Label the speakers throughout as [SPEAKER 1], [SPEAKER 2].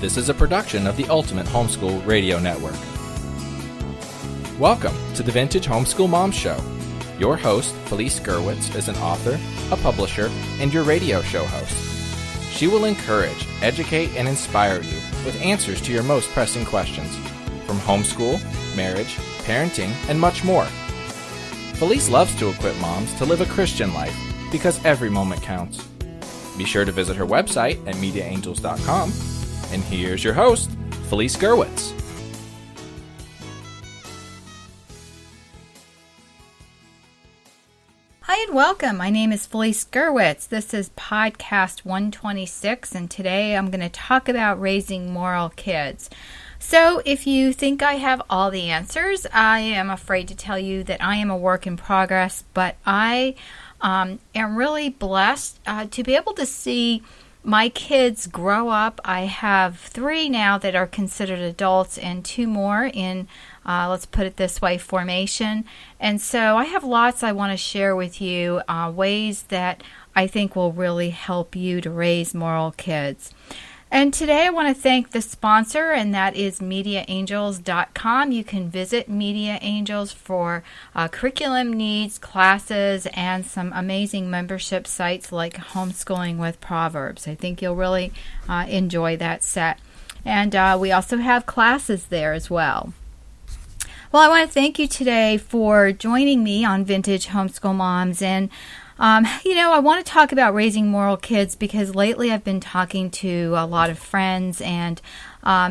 [SPEAKER 1] This is a production of the Ultimate Homeschool Radio Network. Welcome to the Vintage Homeschool Moms Show. Your host, Felice Gerwitz, is an author, a publisher, and your radio show host. She will encourage, educate, and inspire you with answers to your most pressing questions from homeschool, marriage, parenting, and much more. Felice loves to equip moms to live a Christian life because every moment counts. Be sure to visit her website at mediaangels.com. And here's your host, Felice Gerwitz.
[SPEAKER 2] Hi and welcome. My name is Felice Gerwitz. This is podcast 126, and today I'm going to talk about raising moral kids. So if you think I have all the answers, I am afraid to tell you that I am a work in progress, but I am really blessed to be able to see my kids grow up. I have 3 now that are considered adults and 2 more in, let's put it this way, formation. And so I have lots I want to share with you, ways that I think will really help you to raise moral kids. And today I want to thank the sponsor, and that is mediaangels.com. You can visit Media Angels for curriculum needs, classes, and some amazing membership sites like Homeschooling with Proverbs. I think you'll really enjoy that set. And we also have classes there as well. Well, I want to thank you today for joining me on Vintage Homeschool Moms. And I want to talk about raising moral kids because lately I've been talking to a lot of friends and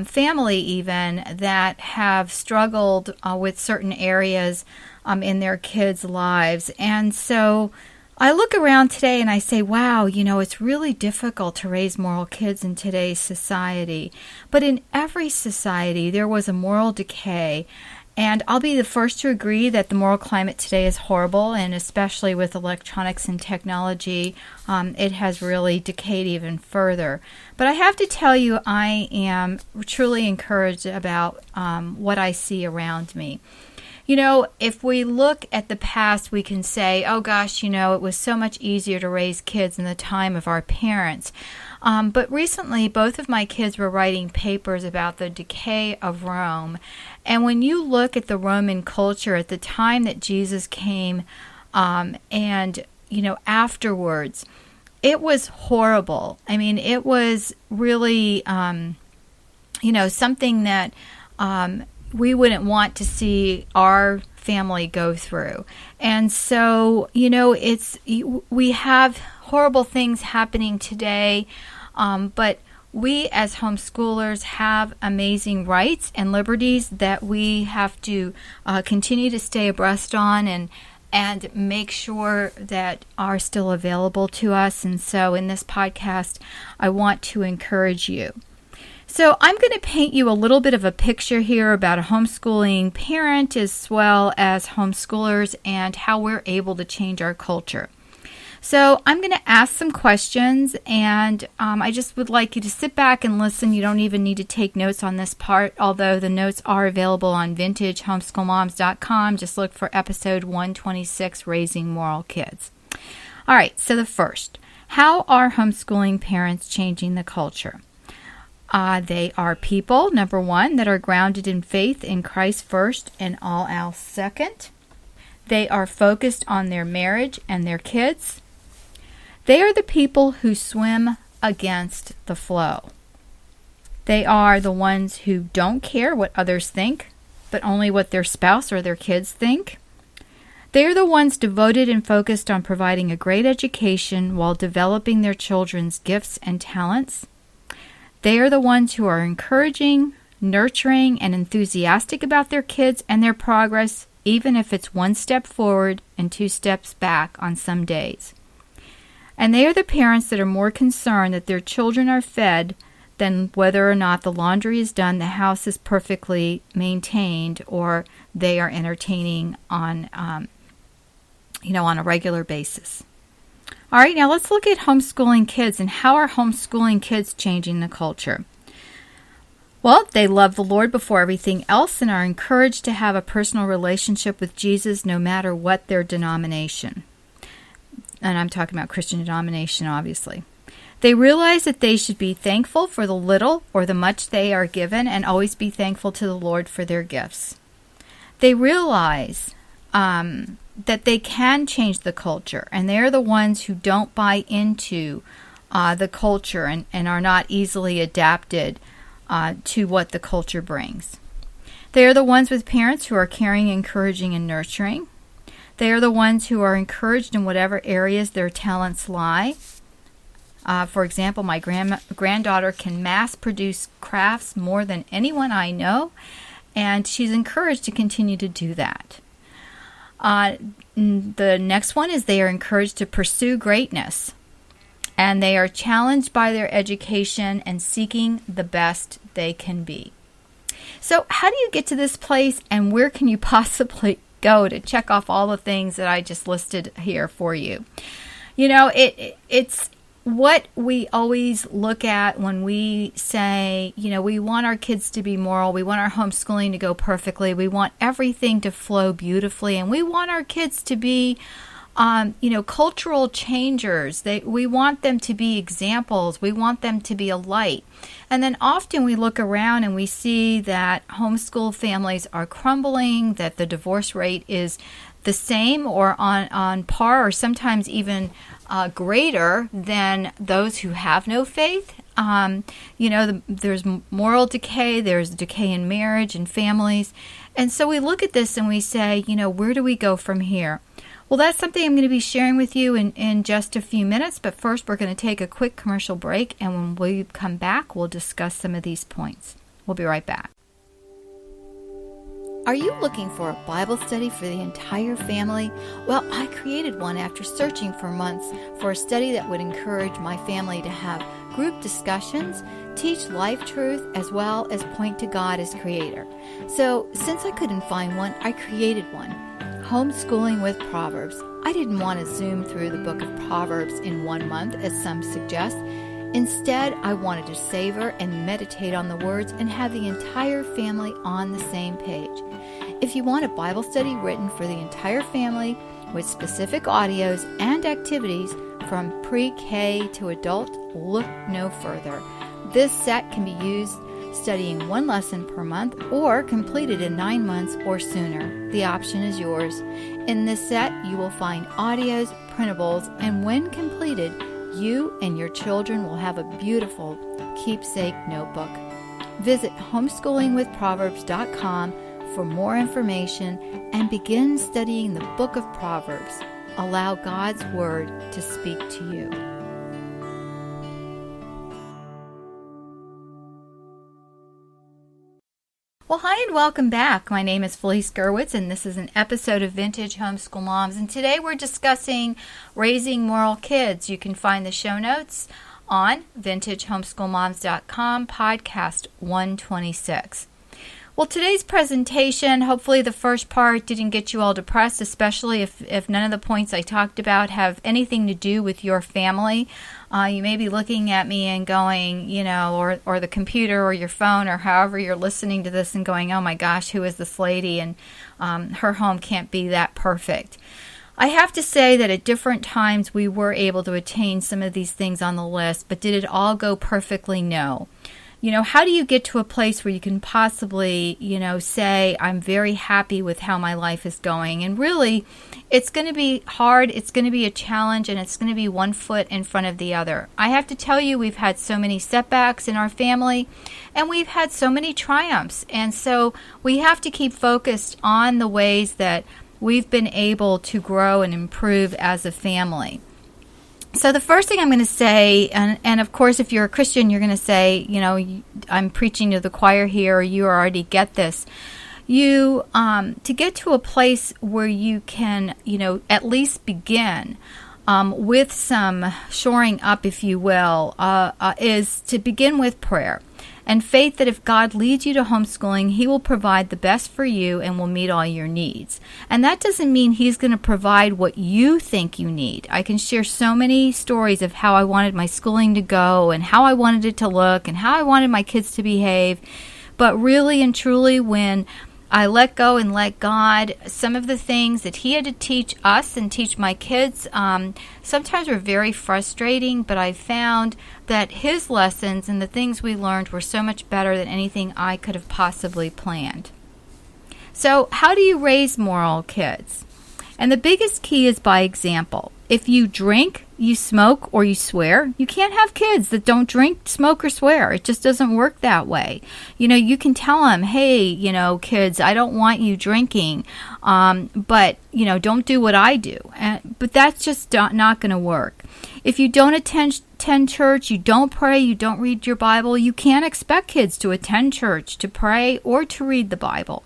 [SPEAKER 2] family even that have struggled with certain areas in their kids' lives. And so I look around today and I say, wow, it's really difficult to raise moral kids in today's society. But in every society, there was a moral decay. And I'll be the first to agree that the moral climate today is horrible, and especially with electronics and technology, it has really decayed even further. But I have to tell you, I am truly encouraged about what I see around me. If we look at the past, we can say, oh gosh, it was so much easier to raise kids in the time of our parents. But recently, both of my kids were writing papers about the decay of Rome. And when you look at the Roman culture at the time that Jesus came and afterwards, it was horrible. I mean, it was really, something that we wouldn't want to see our family go through. And so, we have horrible things happening today, but we as homeschoolers have amazing rights and liberties that we have to continue to stay abreast on and make sure that are still available to us. And so in this podcast, I want to encourage you. So I'm going to paint you a little bit of a picture here about a homeschooling parent as well as homeschoolers and how we're able to change our culture. So I'm going to ask some questions, and I just would like you to sit back and listen. You don't even need to take notes on this part, although the notes are available on vintagehomeschoolmoms.com. Just look for episode 126, Raising Moral Kids. All right, so the first, how are homeschooling parents changing the culture? They are people, number one, that are grounded in faith in Christ first and all else second. They are focused on their marriage and their kids. They are the people who swim against the flow. They are the ones who don't care what others think, but only what their spouse or their kids think. They are the ones devoted and focused on providing a great education while developing their children's gifts and talents. They are the ones who are encouraging, nurturing, and enthusiastic about their kids and their progress, even if it's 1 step forward and 2 steps back on some days. And they are the parents that are more concerned that their children are fed than whether or not the laundry is done, the house is perfectly maintained, or they are entertaining on a regular basis. All right, now let's look at homeschooling kids and how are homeschooling kids changing the culture. Well, they love the Lord before everything else and are encouraged to have a personal relationship with Jesus no matter what their denomination. And I'm talking about Christian denomination, obviously. They realize that they should be thankful for the little or the much they are given and always be thankful to the Lord for their gifts. They realize that they can change the culture, and they're the ones who don't buy into the culture and are not easily adapted to what the culture brings. They are the ones with parents who are caring, encouraging, and nurturing. They are the ones who are encouraged in whatever areas their talents lie. For example, my granddaughter can mass produce crafts more than anyone I know, and she's encouraged to continue to do that. The next one is they are encouraged to pursue greatness, and they are challenged by their education and seeking the best they can be. So how do you get to this place, and where can you possibly go to check off all the things that I just listed here for you? You know, it's what we always look at when we say, you know, we want our kids to be moral, we want our homeschooling to go perfectly, we want everything to flow beautifully, and we want our kids to be, cultural changers. We want them to be examples. We want them to be a light. And then often we look around and we see that homeschool families are crumbling, that the divorce rate is the same or on par, or sometimes even greater than those who have no faith. There's moral decay, there's decay in marriage and families. And so we look at this and we say, where do we go from here? Well, that's something I'm going to be sharing with you in just a few minutes. But first, we're going to take a quick commercial break. And when we come back, we'll discuss some of these points. We'll be right back. Are you looking for a Bible study for the entire family? Well, I created one after searching for months for a study that would encourage my family to have group discussions, teach life truth, as well as point to God as creator. So, since I couldn't find one, I created one. Homeschooling with Proverbs. I didn't want to zoom through the book of Proverbs in 1 month, as some suggest. Instead, I wanted to savor and meditate on the words and have the entire family on the same page. If you want a Bible study written for the entire family with specific audios and activities from pre-K to adult, look no further. This set can be used studying 1 lesson per month or completed in 9 months or sooner. The option is yours. In this set, you will find audios, printables, and when completed, you and your children will have a beautiful keepsake notebook. Visit homeschoolingwithproverbs.com for more information and begin studying the book of Proverbs. Allow God's Word to speak to you. Well, hi and welcome back. My name is Felice Gerwitz, and this is an episode of Vintage Homeschool Moms. And today we're discussing raising moral kids. You can find the show notes on vintagehomeschoolmoms.com, podcast 126. Well, today's presentation, hopefully the first part didn't get you all depressed, especially if none of the points I talked about have anything to do with your family. You may be looking at me and going, or the computer or your phone or however you're listening to this and going, oh my gosh, who is this lady? And her home can't be that perfect. I have to say that at different times we were able to attain some of these things on the list, but did it all go perfectly? No. How do you get to a place where you can possibly, say, I'm very happy with how my life is going? And really, it's going to be hard, it's going to be a challenge, and it's going to be one foot in front of the other. I have to tell you, we've had so many setbacks in our family, and we've had so many triumphs. And so we have to keep focused on the ways that we've been able to grow and improve as a family. So the first thing I'm going to say, and of course if you're a Christian, you're going to say, I'm preaching to the choir here, or you already get this. To get to a place where you can, at least begin with some shoring up, if you will, is to begin with prayer. And faith that if God leads you to homeschooling, He will provide the best for you and will meet all your needs. And that doesn't mean He's going to provide what you think you need. I can share so many stories of how I wanted my schooling to go and how I wanted it to look and how I wanted my kids to behave. But really and truly, when I let go and let God. Some of the things that he had to teach us and teach my kids sometimes were very frustrating, but I found that his lessons and the things we learned were so much better than anything I could have possibly planned. So how do you raise moral kids? And the biggest key is by example. If you drink, you smoke, or you swear, you can't have kids that don't drink, smoke, or swear. It just doesn't work that way. You can tell them, hey, kids, I don't want you drinking, but, don't do what I do. But that's just not going to work. If you don't attend church, you don't pray, you don't read your Bible, you can't expect kids to attend church, to pray, or to read the Bible.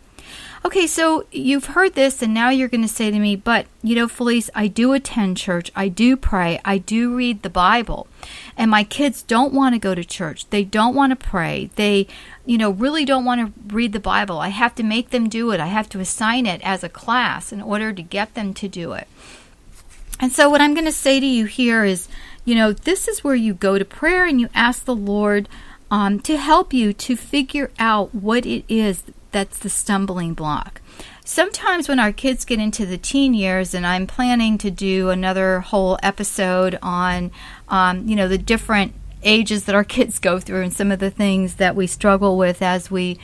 [SPEAKER 2] Okay, so you've heard this, and now you're going to say to me, but, Felice, I do attend church, I do pray, I do read the Bible, and my kids don't want to go to church, they don't want to pray, they, really don't want to read the Bible. I have to make them do it. I have to assign it as a class in order to get them to do it. And so what I'm going to say to you here is, this is where you go to prayer and you ask the Lord to help you to figure out what it is that's the stumbling block. Sometimes when our kids get into the teen years, and I'm planning to do another whole episode on, the different ages that our kids go through and some of the things that we struggle with as we,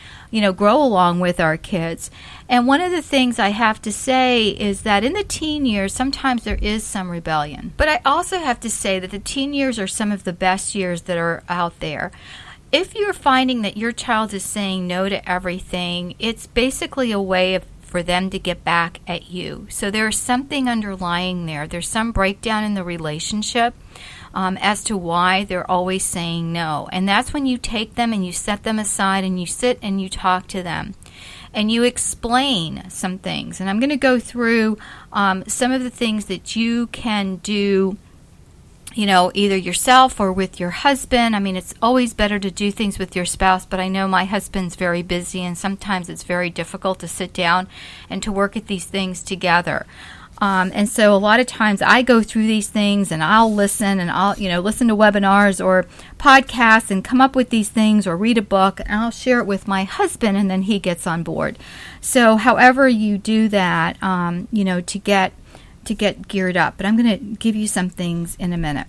[SPEAKER 2] grow along with our kids. And one of the things I have to say is that in the teen years, sometimes there is some rebellion. But I also have to say that the teen years are some of the best years that are out there. If you're finding that your child is saying no to everything, it's basically a way for them to get back at you. So there's something underlying there. There's some breakdown in the relationship as to why they're always saying no. And that's when you take them and you set them aside and you sit and you talk to them. And you explain some things. And I'm going to go through some of the things that you can do, either yourself or with your husband. I mean, it's always better to do things with your spouse, but I know my husband's very busy, and sometimes it's very difficult to sit down and to work at these things together. And so a lot of times I go through these things and I'll listen and I'll, listen to webinars or podcasts and come up with these things or read a book, and I'll share it with my husband, and then he gets on board. So however you do that, to get geared up. But I'm going to give you some things in a minute.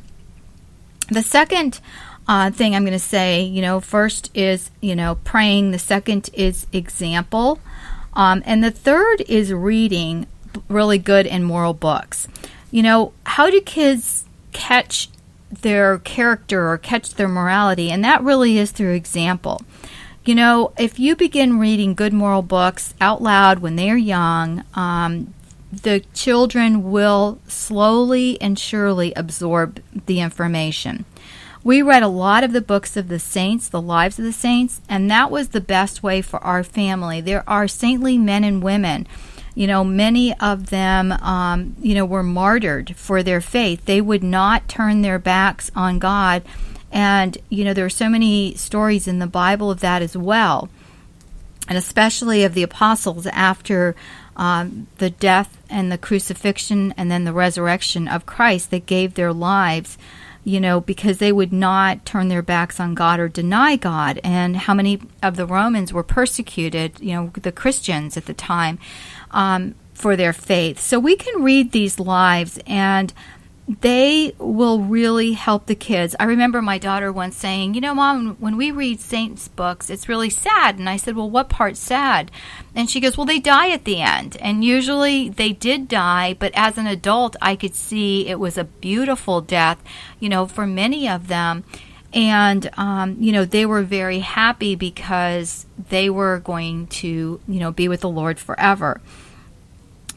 [SPEAKER 2] The second thing I'm going to say, first is, praying. The second is example. And the third is reading really good and moral books. How do kids catch their character or catch their morality? And that really is through example. If you begin reading good moral books out loud when they're young, the children will slowly and surely absorb the information. We read a lot of the books of the saints, the lives of the saints, and that was the best way for our family. There are saintly men and women. Many of them, were martyred for their faith. They would not turn their backs on God. And, there are so many stories in the Bible of that as well. And especially of the apostles after the death and the crucifixion and then the resurrection of Christ. They gave their lives, because they would not turn their backs on God or deny God. And how many of the Romans were persecuted, the Christians at the time, for their faith. So we can read these lives, and they will really help the kids. I remember my daughter once saying, Mom, when we read saints' books, it's really sad. And I said, well, what part's sad? And she goes, well, they die at the end. And usually they did die, but as an adult, I could see it was a beautiful death, for many of them. And, they were very happy because they were going to, be with the Lord forever.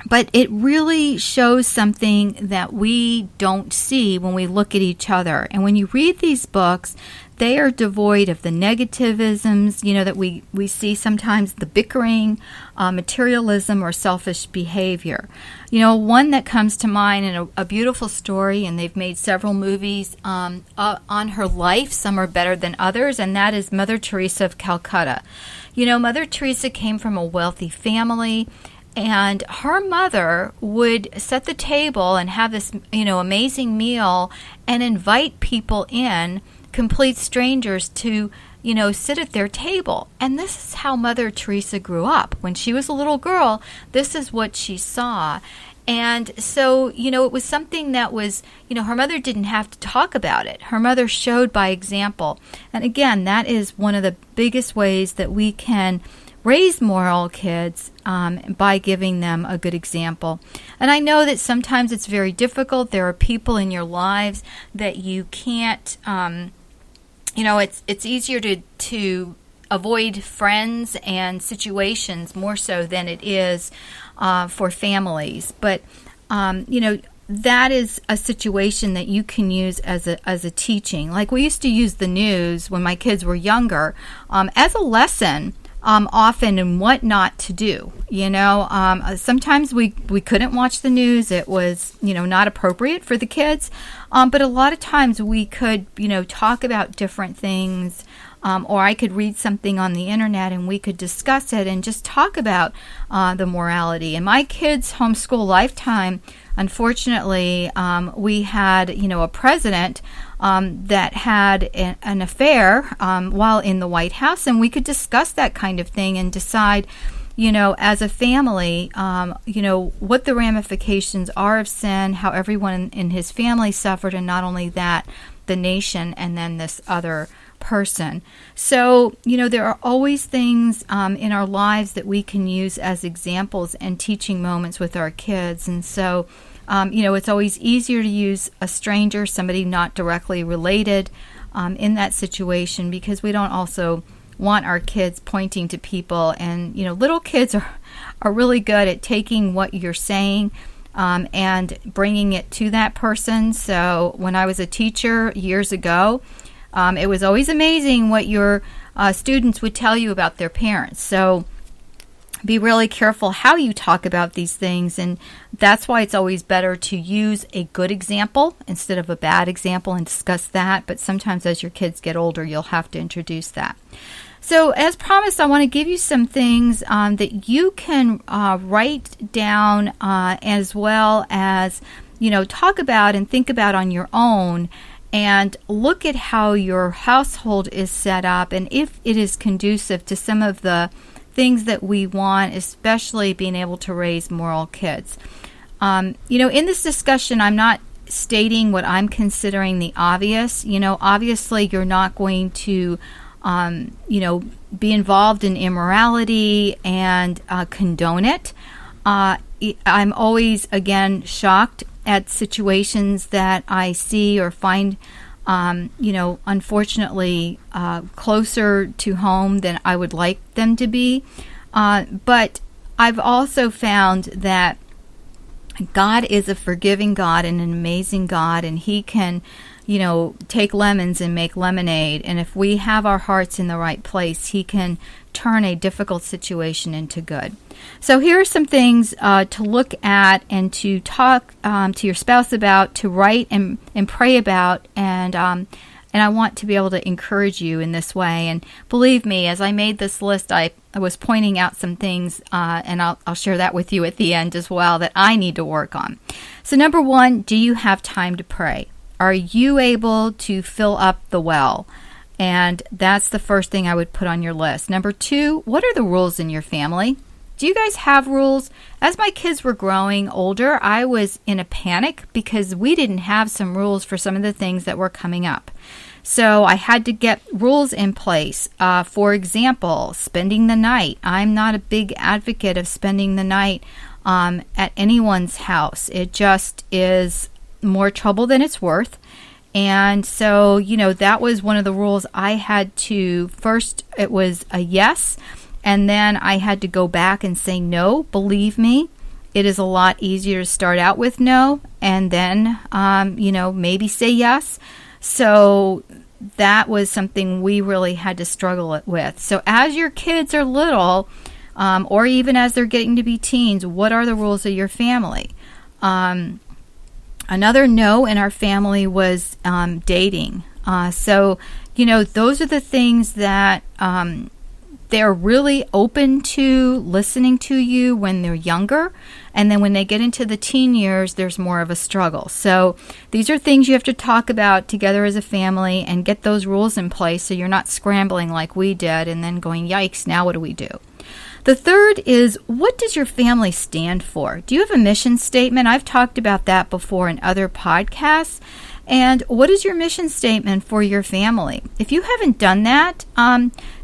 [SPEAKER 2] But it really shows something that we don't see when we look at each other. And when you read these books, they are devoid of the negativisms, that we see sometimes, the bickering, materialism, or selfish behavior. One that comes to mind, and a beautiful story, and they've made several movies on her life. Some are better than others, and that is Mother Teresa of Calcutta. Mother Teresa came from a wealthy family. And her mother would set the table and have this, amazing meal and invite people in, complete strangers, to, sit at their table. And this is how Mother Teresa grew up. When she was a little girl, this is what she saw. And so, it was something that was, her mother didn't have to talk about it. Her mother showed by example. And again, that is one of the biggest ways that we can raise moral kids, by giving them a good example. And I know that sometimes it's very difficult. There are people in your lives that you can't, it's easier to avoid friends and situations more so than it is for families. But, that is a situation that you can use as a teaching. Like we used to use the news when my kids were younger as a lesson, often in what not to do. Sometimes we couldn't watch the news. It was, not appropriate for the kids. But a lot of times we could, talk about different things. Or I could read something on the internet and we could discuss it and just talk about the morality. In my kids' homeschool lifetime, unfortunately, we had, a president that had an affair while in the White House, and we could discuss that kind of thing and decide, as a family, what the ramifications are of sin, how everyone in his family suffered, and not only that, the nation, and then this other person. So, there are always things in our lives that we can use as examples and teaching moments with our kids. And so, it's always easier to use a stranger, somebody not directly related, in that situation, because we don't also want our kids pointing to people. And, little kids are really good at taking what you're saying and bringing it to that person. So when I was a teacher years ago, it was always amazing what your students would tell you about their parents. So be really careful how you talk about these things, and that's why it's always better to use a good example instead of a bad example and discuss that. But sometimes as your kids get older, you'll have to introduce that. So as promised, I want to give you some things that you can write down as well as, talk about and think about on your own, and look at how your household is set up and if it is conducive to some of the things that we want, especially being able to raise moral kids. In this discussion, I'm not stating what I'm considering the obvious. Obviously you're not going to, be involved in immorality and condone it. I'm always, again, shocked at situations that I see or find, unfortunately, closer to home than I would like them to be. But I've also found that God is a forgiving God and an amazing God, and He can, take lemons and make lemonade. And if we have our hearts in the right place, He can turn a difficult situation into good. So here are some things to look at and to talk to your spouse about, to write and pray about, and I want to be able to encourage you in this way. And believe me, as I made this list, I was pointing out some things, and I'll share that with you at the end as well, that I need to work on. So number one, do you have time to pray? Are you able to fill up the well? And that's the first thing I would put on your list. Number two, what are the rules in your family? Do you guys have rules? As my kids were growing older, I was in a panic because we didn't have some rules for some of the things that were coming up. So I had to get rules in place. For example, spending the night. I'm not a big advocate of spending the night at anyone's house. It just is more trouble than it's worth. And so, that was one of the rules I had to, first it was a yes, and then I had to go back and say no. Believe me, it is a lot easier to start out with no, and then, maybe say yes. So that was something we really had to struggle with. So as your kids are little, or even as they're getting to be teens, what are the rules of your family? Another no in our family was dating. So, those are the things that they're really open to listening to you when they're younger. And then when they get into the teen years, there's more of a struggle. So these are things you have to talk about together as a family and get those rules in place so you're not scrambling like we did and then going, yikes, now what do we do? The third is, what does your family stand for? Do you have a mission statement? I've talked about that before in other podcasts. And what is your mission statement for your family? If you haven't done that,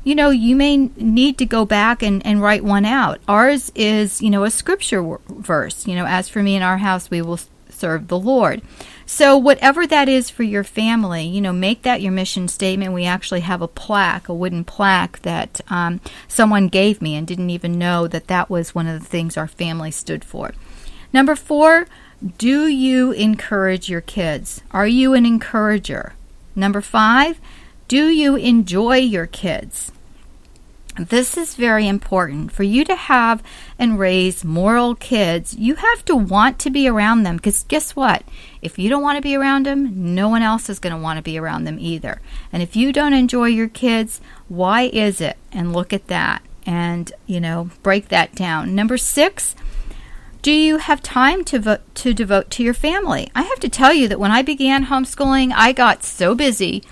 [SPEAKER 2] you may need to go back and write one out. Ours is, a scripture verse. As for me and our house, we will serve the Lord. So whatever that is for your family, make that your mission statement. We actually have a wooden plaque that someone gave me and didn't even know that was one of the things our family stood for. Number 4, do you encourage your kids? Are you an encourager? Number 5, do you enjoy your kids? This is very important. For you to have and raise moral kids, you have to want to be around them, because guess what? If you don't want to be around them, no one else is going to want to be around them either. And if you don't enjoy your kids, why is it? And look at that and, break that down. Number 6, do you have time to devote to your family? I have to tell you that when I began homeschooling, I got so busy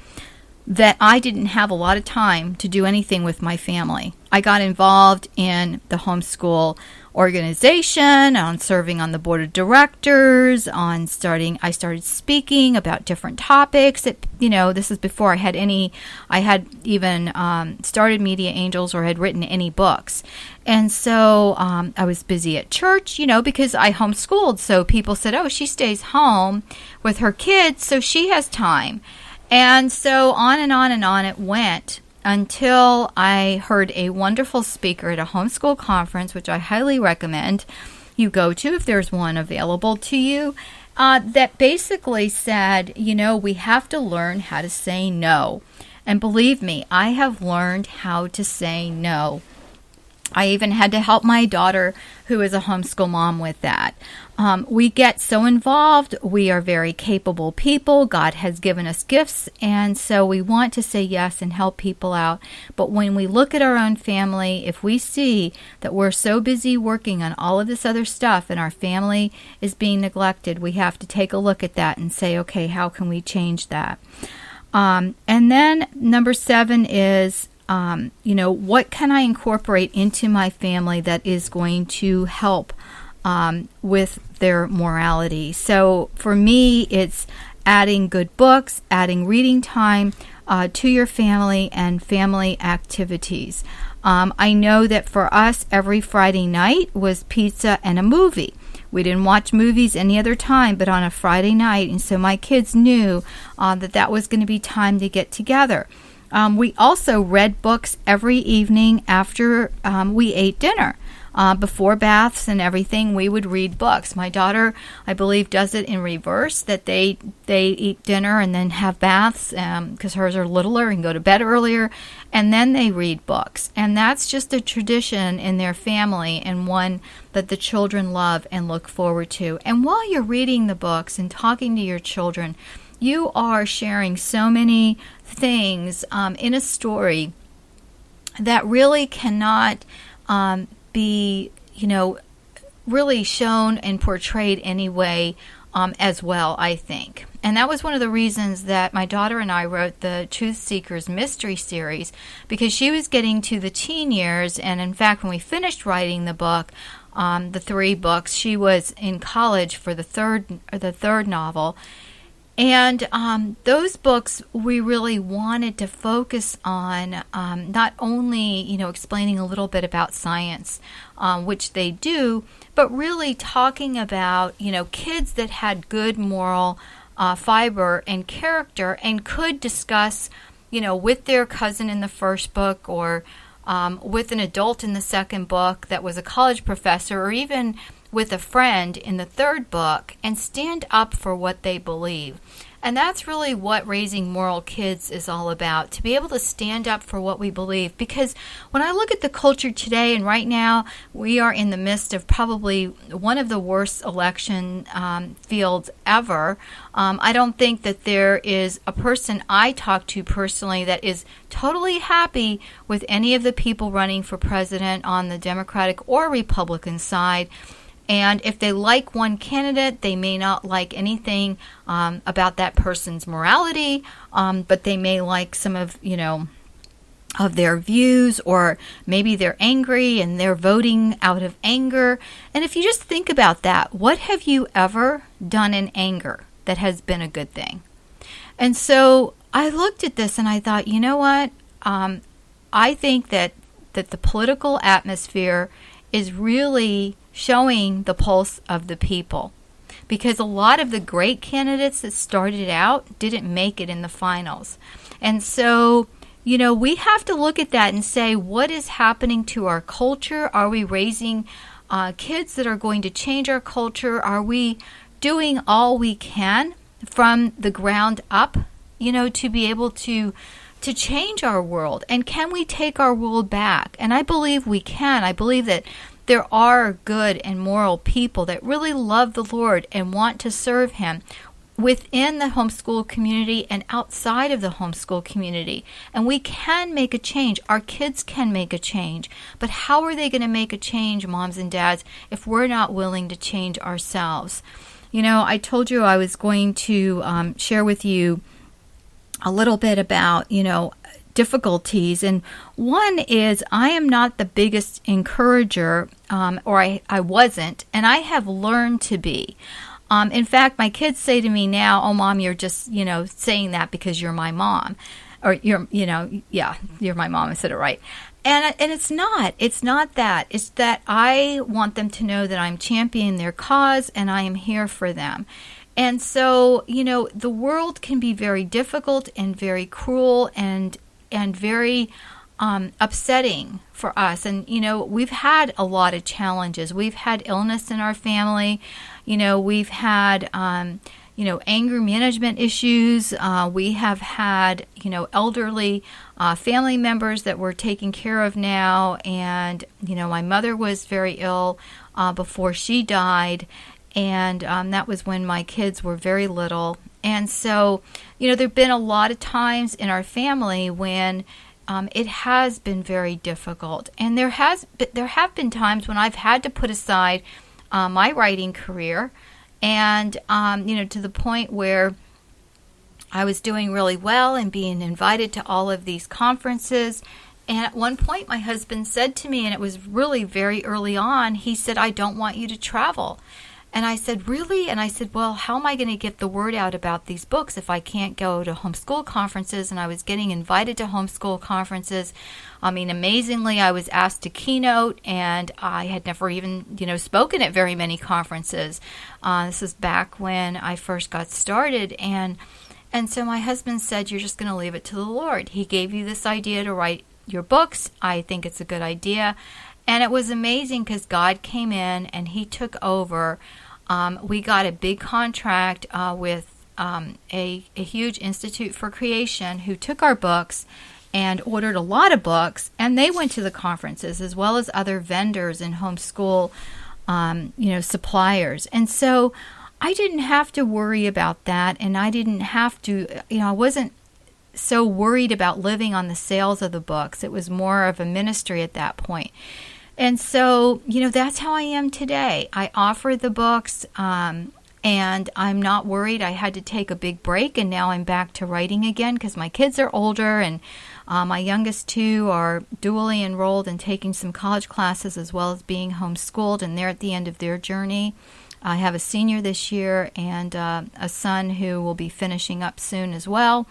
[SPEAKER 2] that I didn't have a lot of time to do anything with my family. I got involved in the homeschool organization, on serving on the board of directors, I started speaking about different topics. This is before I had even started Media Angels or had written any books. And so I was busy at church, because I homeschooled. So people said, oh, she stays home with her kids, so she has time. And so on and on and on it went until I heard a wonderful speaker at a homeschool conference, which I highly recommend you go to if there's one available to you, that basically said, we have to learn how to say no. And believe me, I have learned how to say no. I even had to help my daughter, who is a homeschool mom, with that. We get so involved. We are very capable people. God has given us gifts, and so we want to say yes and help people out. But when we look at our own family, if we see that we're so busy working on all of this other stuff and our family is being neglected, we have to take a look at that and say, okay, how can we change that? And then number 7 is, what can I incorporate into my family that is going to help with their morality? So for me, it's adding good books, adding reading time to your family, and family activities. I know that for us, every Friday night was pizza and a movie. We didn't watch movies any other time but on a Friday night, and so my kids knew that was going to be time to get together. We also read books every evening after we ate dinner. Before baths and everything, we would read books. My daughter, I believe, does it in reverse, that they eat dinner and then have baths because hers are littler and go to bed earlier, and then they read books. And that's just a tradition in their family and one that the children love and look forward to. And while you're reading the books and talking to your children, you are sharing so many things in a story that really cannot be, really shown and portrayed anyway as well, I think. And that was one of the reasons that my daughter and I wrote the Truth Seekers Mystery Series, because she was getting to the teen years, and in fact, when we finished writing the book, the 3 books, she was in college for the third novel. And those books, we really wanted to focus on not only, explaining a little bit about science, which they do, but really talking about, kids that had good moral fiber and character and could discuss, with their cousin in the first book or with an adult in the second book that was a college professor, or even with a friend in the third book, and stand up for what they believe. And that's really what raising moral kids is all about, to be able to stand up for what we believe. Because when I look at the culture today, and right now we are in the midst of probably one of the worst election fields ever, I don't think that there is a person I talk to personally that is totally happy with any of the people running for president on the Democratic or Republican side. And if they like one candidate, they may not like anything about that person's morality, but they may like some of their views, or maybe they're angry and they're voting out of anger. And if you just think about that, what have you ever done in anger that has been a good thing? And so I looked at this and I thought, you know what? I think that the political atmosphere is really showing the pulse of the people, because a lot of the great candidates that started out didn't make it in the finals. And so, we have to look at that and say, what is happening to our culture? Are we raising kids that are going to change our culture? Are we doing all we can from the ground up, to be able to change our world? And can we take our world back? And I believe we can. I believe that there are good and moral people that really love the Lord and want to serve Him within the homeschool community and outside of the homeschool community. And we can make a change. Our kids can make a change. But how are they going to make a change, moms and dads, if we're not willing to change ourselves? I told you I was going to share with you a little bit about, difficulties. And one is, I am not the biggest encourager, or I wasn't, and I have learned to be. In fact, my kids say to me now, "Oh, Mom, you're just, saying that because you're my mom." Or you're my mom. I said it right. And it's not that. It's that I want them to know that I'm championing their cause and I am here for them. And so, the world can be very difficult and very cruel and very upsetting for us. And, we've had a lot of challenges. We've had illness in our family. We've had, anger management issues. We have had, elderly family members that we're taking care of now. And, my mother was very ill before she died. And that was when my kids were very little. And so, there have been a lot of times in our family when it has been very difficult. And there have been times when I've had to put aside my writing career, and to the point where I was doing really well and being invited to all of these conferences. And at one point, my husband said to me, and it was really very early on, he said, "I don't want you to travel." And I said, "Really?" And I said, "Well, how am I going to get the word out about these books if I can't go to homeschool conferences?" And I was getting invited to homeschool conferences. I mean, amazingly, I was asked to keynote, and I had never even, spoken at very many conferences. This was back when I first got started. And so my husband said, "You're just going to leave it to the Lord. He gave you this idea to write your books. I think it's a good idea." And it was amazing because God came in and He took over. We got a big contract with a huge Institute for Creation who took our books and ordered a lot of books, and they went to the conferences as well as other vendors and homeschool suppliers. And so I didn't have to worry about that, and I didn't have to, I wasn't so worried about living on the sales of the books. It was more of a ministry at that point. And so, that's how I am today. I offer the books, and I'm not worried. I had to take a big break, and now I'm back to writing again because my kids are older, and my youngest two are dually enrolled and taking some college classes as well as being homeschooled, and they're at the end of their journey. I have a senior this year and a son who will be finishing up soon as well.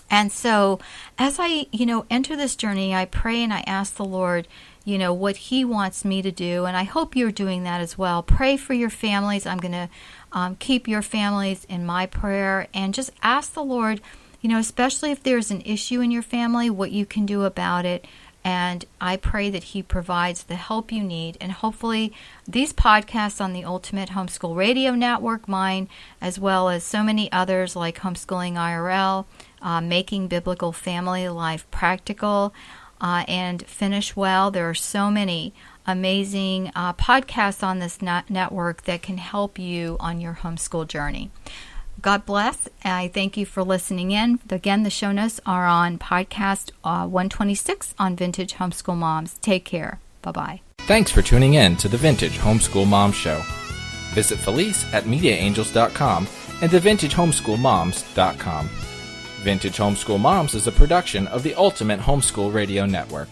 [SPEAKER 2] And so as I, enter this journey, I pray and I ask the Lord, what He wants me to do. And I hope you're doing that as well. Pray for your families. I'm going to keep your families in my prayer, and just ask the Lord, especially if there's an issue in your family, what you can do about it. And I pray that He provides the help you need. And hopefully these podcasts on the Ultimate Homeschool Radio Network, mine, as well as so many others like Homeschooling IRL, Making Biblical Family Life Practical, and Finish Well. There are so many amazing podcasts on this network that can help you on your homeschool journey. God bless. I thank you for listening in. Again, the show notes are on podcast 126 on Vintage Homeschool Moms. Take care. Bye-bye.
[SPEAKER 1] Thanks for tuning in to the Vintage Homeschool Mom Show. Visit Felice at MediaAngels.com and TheVintageHomeschoolMoms.com. Vintage Homeschool Moms is a production of the Ultimate Homeschool Radio Network.